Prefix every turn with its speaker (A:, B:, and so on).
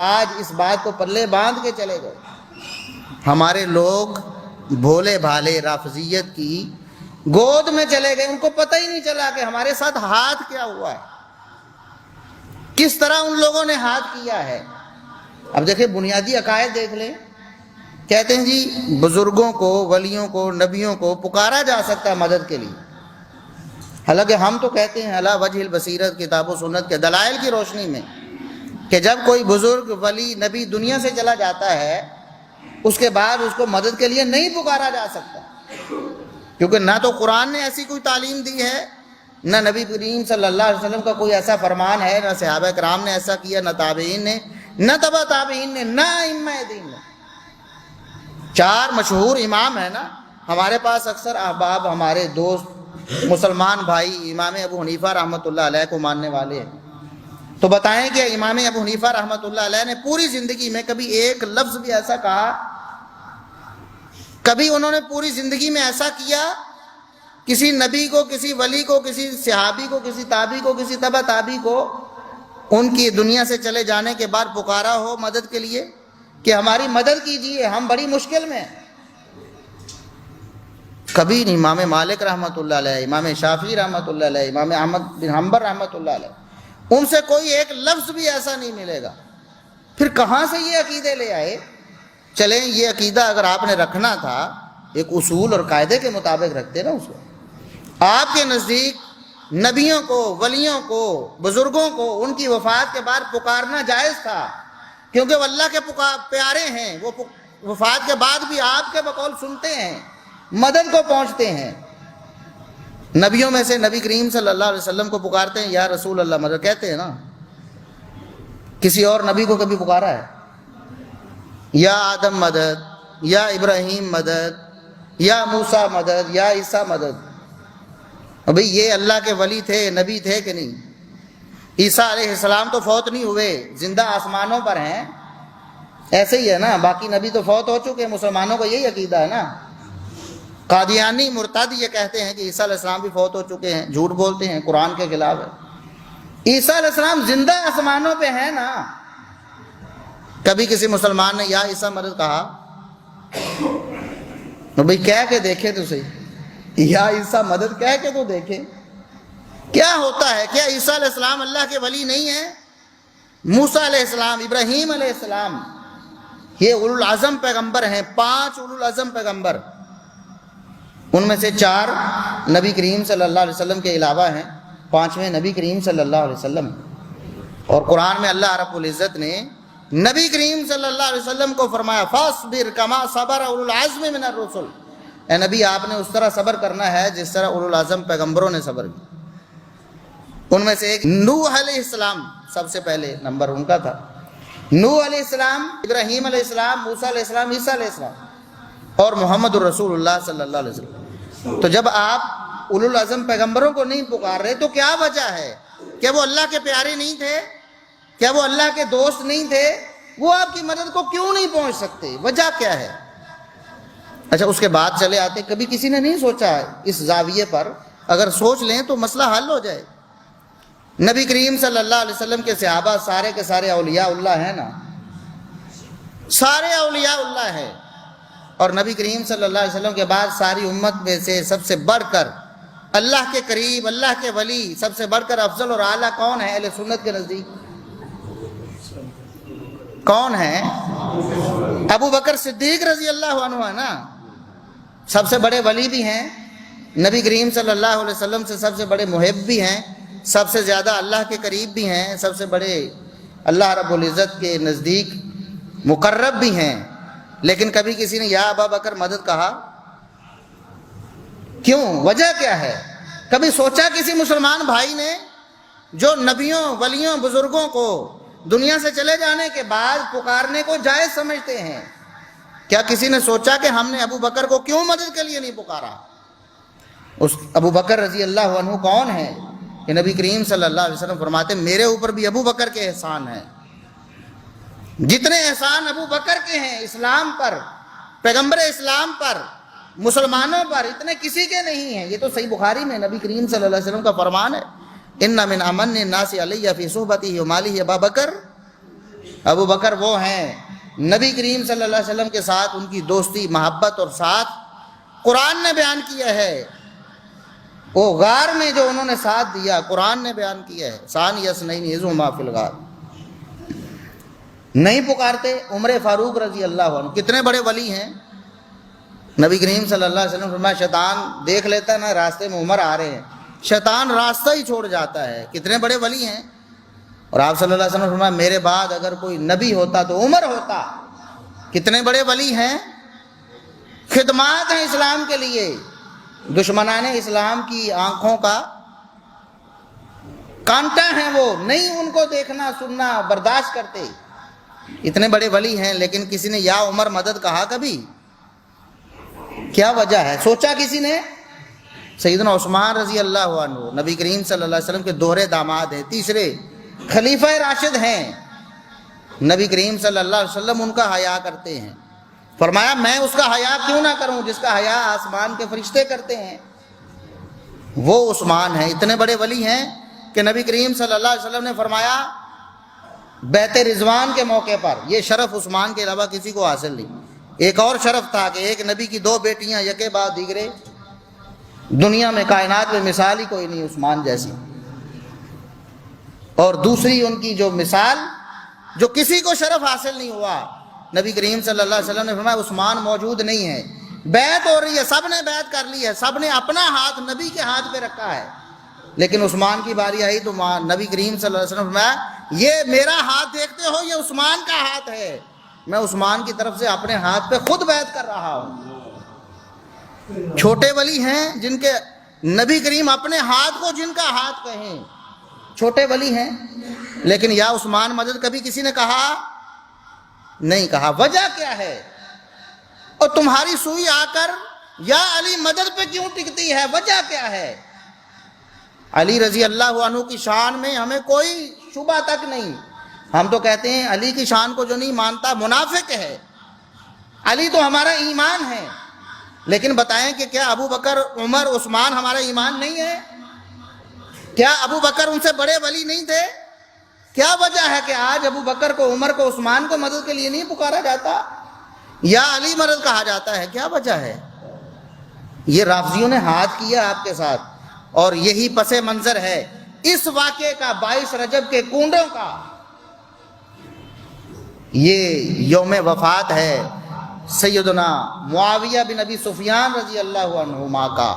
A: آج اس بات کو پلے باندھ کے چلے گئے۔ ہمارے لوگ بھولے بھالے رافضیت کی گود میں چلے گئے، ان کو پتہ ہی نہیں چلا کہ ہمارے ساتھ ہاتھ کیا ہوا ہے، کس طرح ان لوگوں نے ہاتھ کیا ہے۔ اب دیکھیں بنیادی عقائد دیکھ لیں، کہتے ہیں جی بزرگوں کو، ولیوں کو، نبیوں کو پکارا جا سکتا ہے مدد کے لیے، حالانکہ ہم تو کہتے ہیں علی وجہ البصیرت کتاب و سنت کے دلائل کی روشنی میں کہ جب کوئی بزرگ ولی نبی دنیا سے چلا جاتا ہے اس کے بعد اس کو مدد کے لیے نہیں پکارا جا سکتا، کیونکہ نہ تو قرآن نے ایسی کوئی تعلیم دی ہے، نہ نبی کریم صلی اللہ علیہ وسلم کا کوئی ایسا فرمان ہے، نہ صحابہ کرام نے ایسا کیا، نہ تابعین نے، نہ تبع تابعین نے، نہ ائمہ دین نے۔ چار مشہور امام ہیں نا ہمارے پاس، اکثر احباب ہمارے دوست مسلمان بھائی امام ابو حنیفہ رحمۃ اللہ علیہ کو ماننے والے ہیں، تو بتائیں کہ امام ابو حنیفہ رحمۃ اللہ علیہ نے پوری زندگی میں کبھی ایک لفظ بھی ایسا کہا، کبھی انہوں نے پوری زندگی میں ایسا کیا کسی نبی کو، کسی ولی کو، کسی صحابی کو، کسی تابعی کو، کسی تبع تابعی کو ان کی دنیا سے چلے جانے کے بعد پکارا ہو مدد کے لیے کہ ہماری مدد کیجیے، ہم بڑی مشکل میں ہیں؟ کبھی نہیں۔ امام مالک رحمۃ اللہ علیہ، امام شافعی رحمۃ اللہ علیہ، امام احمد بن حنبل رحمۃ اللہ علیہ، ان سے کوئی ایک لفظ بھی ایسا نہیں ملے گا۔ پھر کہاں سے یہ عقیدے لے آئے؟ چلیں یہ عقیدہ اگر آپ نے رکھنا تھا ایک اصول اور قاعدے کے مطابق رکھتے نا اس کو۔ آپ کے نزدیک نبیوں کو، ولیوں کو، بزرگوں کو ان کی وفات کے بعد پکارنا جائز تھا، کیونکہ وہ اللہ کے پیارے ہیں، وہ وفات کے بعد بھی آپ کے بقول سنتے ہیں، مدد کو پہنچتے ہیں۔ نبیوں میں سے نبی کریم صلی اللہ علیہ وسلم کو پکارتے ہیں یا رسول اللہ مدد کہتے ہیں نا، کسی اور نبی کو کبھی پکارا ہے؟ یا آدم مدد، یا ابراہیم مدد، یا موسیٰ مدد، یا عیسیٰ مدد۔ بھئی یہ اللہ کے ولی تھے، نبی تھے کہ نہیں؟ عیسیٰ علیہ السلام تو فوت نہیں ہوئے، زندہ آسمانوں پر ہیں، ایسے ہی ہے نا، باقی نبی تو فوت ہو چکے ہیں۔ مسلمانوں کا یہی عقیدہ ہے نا۔ قادیانی مرتد یہ کہتے ہیں کہ عیسیٰ علیہ السلام بھی فوت ہو چکے ہیں، جھوٹ بولتے ہیں، قرآن کے خلاف ہے۔ عیسیٰ علیہ السلام زندہ آسمانوں پہ ہیں نا۔ کبھی کسی مسلمان نے یا عیسیٰ مدد کہا؟ بھئی کہہ کے دیکھے تو صحیح، یا عیسیٰ مدد کہہ کے تو دیکھیں کیا ہوتا ہے۔ کیا عیسیٰ علیہ السلام اللہ کے ولی نہیں ہیں؟ موسیٰ علیہ السلام، ابراہیم علیہ السلام، یہ اولو العزم پیغمبر ہیں، 5 اولو العزم پیغمبر، ان میں سے 4 نبی کریم صلی اللہ علیہ وسلم کے علاوہ ہیں، 5ویں نبی کریم صلی اللہ علیہ وسلم۔ اور قرآن میں اللہ رب العزت نے نبی کریم صلی اللہ علیہ وسلم کو فرمایا فاصبر کما صبر اولو العزم من الرسل، اے نبی آپ نے اس طرح صبر کرنا ہے جس طرح اولو العزم پیغمبروں نے صبر کیا۔ ان میں سے ایک نوح علیہ السلام، سب سے پہلے نمبر ان کا تھا۔ نوح علیہ السلام، ابراہیم علیہ السلام، موسیٰ علیہ السلام، عیسیٰ علیہ السلام اور محمد الرسول اللہ صلی اللہ علیہ وسلم۔ تو جب آپ اولو العزم پیغمبروں کو نہیں پکار رہے تو کیا وجہ ہے؟ کیا وہ اللہ کے پیارے نہیں تھے؟ کیا وہ اللہ کے دوست نہیں تھے؟ وہ آپ کی مدد کو کیوں نہیں پہنچ سکتے؟ وجہ کیا ہے؟ اچھا اس کے بعد چلے آتے، کبھی کسی نے نہیں سوچا اس زاویے پر، اگر سوچ لیں تو مسئلہ حل ہو جائے۔ نبی کریم صلی اللہ علیہ وسلم کے صحابہ سارے کے سارے اولیاء اللہ ہیں نا، سارے اولیاء اللہ ہیں، اور نبی کریم صلی اللہ علیہ وسلم کے بعد ساری امت میں سے سب سے بڑھ کر اللہ کے قریب، اللہ کے ولی، سب سے بڑھ کر افضل اور اعلیٰ کون ہے اہل سنت کے نزدیک؟ کون ہے؟ ابو بکر صدیق رضی اللہ عنہ ہے نا۔ سب سے بڑے ولی بھی ہیں، نبی کریم صلی اللہ علیہ وسلم سے سب سے بڑے محب بھی ہیں، سب سے زیادہ اللہ کے قریب بھی ہیں، سب سے بڑے اللہ رب العزت کے نزدیک مقرب بھی ہیں، لیکن کبھی کسی نے یا ابا بکر مدد کہا؟ کیوں؟ وجہ کیا ہے؟ کبھی سوچا کسی مسلمان بھائی نے جو نبیوں، ولیوں، بزرگوں کو دنیا سے چلے جانے کے بعد پکارنے کو جائز سمجھتے ہیں، کیا کسی نے سوچا کہ ہم نے ابو بکر کو کیوں مدد کے لیے نہیں پکارا؟ اس ابو بکر رضی اللہ عنہ کون ہے کہ نبی کریم صلی اللہ علیہ وسلم فرماتے ہیں میرے اوپر بھی ابو بکر کے احسان ہیں، جتنے احسان ابو بکر کے ہیں اسلام پر، پیغمبر اسلام پر، مسلمانوں پر، اتنے کسی کے نہیں ہیں۔ یہ تو صحیح بخاری میں نبی کریم صلی اللہ علیہ وسلم کا فرمان ہے، ان من امن الناس علی فی صحبتہ ومالہ ابا بکر ابو بکر وہ ہیں نبی کریم صلی اللہ علیہ وسلم کے ساتھ ان کی دوستی، محبت اور ساتھ قرآن نے بیان کیا ہے۔ وہ غار میں جو انہوں نے ساتھ دیا قرآن نے بیان کیا ہے، ثانی اثنین اذ ہما فی الغار۔ نہیں پکارتے عمر فاروق رضی اللہ عنہ، کتنے بڑے ولی ہیں۔ نبی کریم صلی اللہ علیہ وسلم فرمایا شیطان دیکھ لیتا ہے نا راستے میں عمر آ رہے ہیں، شیطان راستہ ہی چھوڑ جاتا ہے، کتنے بڑے ولی ہیں۔ اور آپ صلی اللہ علیہ وسلم فرمایا میرے بعد اگر کوئی نبی ہوتا تو عمر ہوتا، کتنے بڑے ولی ہیں، خدمات ہیں اسلام کے لیے، دشمنان اسلام کی آنکھوں کا کانٹا ہیں، وہ نہیں ان کو دیکھنا سننا برداشت کرتے، اتنے بڑے ولی ہیں، لیکن کسی نے یا عمر مدد کہا کبھی؟ کیا وجہ ہے؟ سوچا کسی نے؟ سیدنا عثمان رضی اللہ عنہ نبی کریم صلی اللہ علیہ وسلم کے دوہرے داماد ہیں، تیسرے خلیفہ راشد ہیں، نبی کریم صلی اللہ علیہ وسلم ان کا حیا کرتے ہیں، فرمایا میں اس کا حیا کیوں نہ کروں جس کا حیا آسمان کے فرشتے کرتے ہیں، وہ عثمان ہیں، اتنے بڑے ولی ہیں کہ نبی کریم صلی اللہ علیہ وسلم نے فرمایا بیعت رضوان کے موقع پر یہ شرف عثمان کے علاوہ کسی کو حاصل نہیں۔ ایک اور شرف تھا کہ ایک نبی کی دو بیٹیاں یکے بعد دیگرے، دنیا میں کائنات میں مثال ہی کوئی نہیں عثمان جیسی، اور دوسری ان کی جو مثال جو کسی کو شرف حاصل نہیں ہوا، نبی کریم صلی اللہ علیہ وسلم نے فرمایا عثمان موجود نہیں ہے، بیعت ہو رہی ہے، سب نے بیعت کر لی ہے، سب نے اپنا ہاتھ نبی کے ہاتھ پہ رکھا ہے، لیکن عثمان کی باری آئی تو نبی کریم صلی اللہ علیہ وسلم نے فرمایا یہ میرا ہاتھ دیکھتے ہو، یہ عثمان کا ہاتھ ہے، میں عثمان کی طرف سے اپنے ہاتھ پہ خود بیعت کر رہا ہوں۔ چھوٹے ولی ہیں جن کے نبی کریم اپنے ہاتھ کو جن کا ہاتھ کہیں، چھوٹے ولی ہیں، لیکن یا عثمان مدد کبھی کسی نے کہا نہیں کہا۔ وجہ کیا ہے؟ اور تمہاری سوئی آ کر یا علی مدد پہ کیوں ٹکتی ہے؟ وجہ کیا ہے؟ علی رضی اللہ عنہ کی شان میں ہمیں کوئی شبہ تک نہیں، ہم تو کہتے ہیں علی کی شان کو جو نہیں مانتا منافق ہے، علی تو ہمارا ایمان ہے، لیکن بتائیں کہ کیا ابو بکر عمر عثمان ہمارا ایمان نہیں ہے؟ کیا ابو بکر ان سے بڑے ولی نہیں تھے؟ کیا وجہ ہے کہ آج ابو بکر کو عمر کو عثمان کو مدد کے لیے نہیں پکارا جاتا یا علی مدد کہا جاتا ہے؟ کیا وجہ ہے؟ یہ رافضیوں نے ہاتھ کیا آپ کے ساتھ، اور یہی پس منظر ہے اس واقعے کا 22 رجب کے کنڈوں کا۔ یہ یوم وفات ہے سیدنا معاویہ بن ابی سفیان رضی اللہ عنہما کا۔